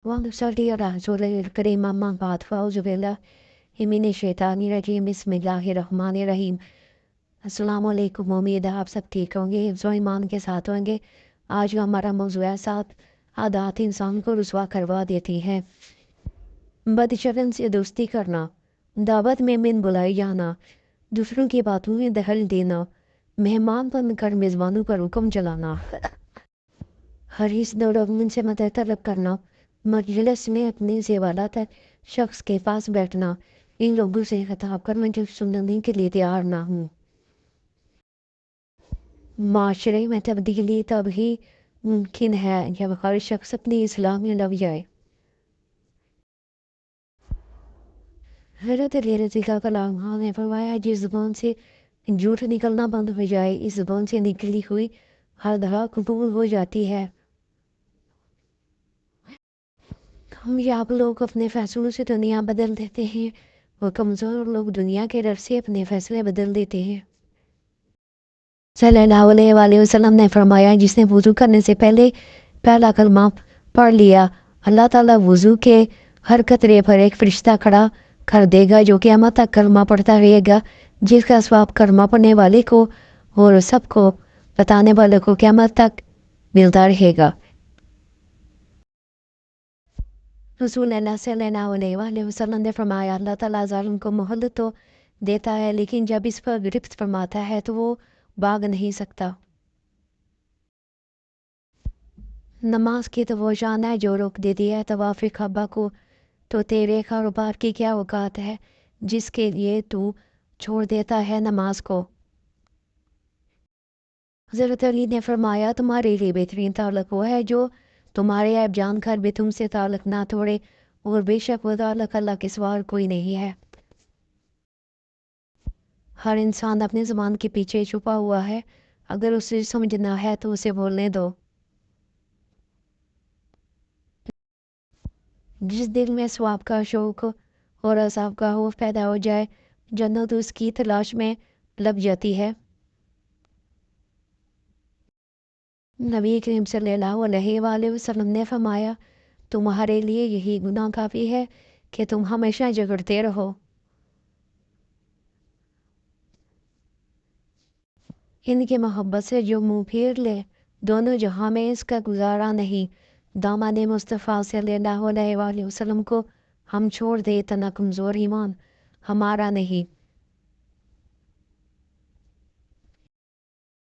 وصلي على رسول الكريم أما بعد فأعوذ بالله من الشیطان الرجیم بسم اللہ الرحمن الرحیم۔ السلام علیکم، امید ہے آپ سب ٹھیک ہوں گے، حفظ و ایمان کے ساتھ ہوں گے۔ آج کا ہمارا موضوع ہے 7 عادات انسان کو رسوا کروا دیتی ہیں۔ بدشگن سے دوستی کرنا، دعوت میں من بلائی جانا، دوسروں کی باتوں میں دخل دینا، مہمان بن کر میزبانوں پر حکم چلانا، حریص دولتمند سے مدد طلب کرنا، مجلس میں اپنے سے والا تک شخص کے پاس بیٹھنا، ان لوگوں سے خطاب کرنا جو سننے کے لیے تیار نہ ہوں۔ معاشرے میں تبدیلی تب ہی ممکن ہے جب ہر شخص اپنی اصلاح میں لگ جائے۔ حضرت علی رضی اللہ عنہ نے فرمایا جس زبان سے جھوٹ نکلنا بند ہو جائے اس زبان سے نکلی ہوئی ہر دعا قبول ہو جاتی ہے۔ ہم یاب لوگ اپنے فیصلوں سے دنیا بدل دیتے ہیں، وہ کمزور لوگ دنیا کے ڈر سے اپنے فیصلے بدل دیتے ہیں۔ صلی اللہ علیہ وآلہ وسلم نے فرمایا جس نے وضو کرنے سے پہلے پہلا کلمہ پڑھ لیا، اللہ تعالیٰ وضو کے ہر قطرے پر ایک فرشتہ کھڑا کر دے گا جو قیامت تک کلمہ پڑھتا رہے گا، جس کا ثواب کلمہ پڑھنے والے کو اور سب کو بتانے والے کو قیامت تک ملتا رہے گا۔ رسول اللہ صلی اللہ علیہ وآلہ وسلم نے فرمایا اللہ تعالیٰ ظالم کو مہلت تو دیتا ہے لیکن جب اس پر گرفت فرماتا ہے تو وہ بھاگ نہیں سکتا۔ نماز کی تو وہ شان ہے جو روک دیتی ہے طواف کعبہ کو، تو تیرے کاروبار کی کیا اوقات ہے جس کے لیے تو چھوڑ دیتا ہے نماز کو۔ حضرت علی نے فرمایا تمہارے لیے بہترین تعلق وہ ہے جو تمہارے عیب جان کر بھی تم سے تعلق نہ توڑے، اور بے شک وہ تعلق اللہ کے سوا کوئی نہیں ہے۔ ہر انسان اپنی زبان کے پیچھے چھپا ہوا ہے، اگر اسے سمجھنا ہے تو اسے بولنے دو۔ جس دل میں ثواب کا شوق اور عذاب کا خوف پیدا ہو جائے جنت اس کی تلاش میں لگ جاتی ہے۔ نبی کریم صلی اللہ علیہ وآلہ وسلم نے فرمایا تمہارے لیے یہی گناہ کافی ہے کہ تم ہمیشہ جھگڑتے رہو۔ ان کی محبت سے جو منہ پھیر لے دونوں جہاں میں اس کا گزارا نہیں۔ داماد مصطفیٰ صلی اللہ علیہ وآلہ وسلم کو ہم چھوڑ دے اتنا کمزور ایمان ہمارا نہیں۔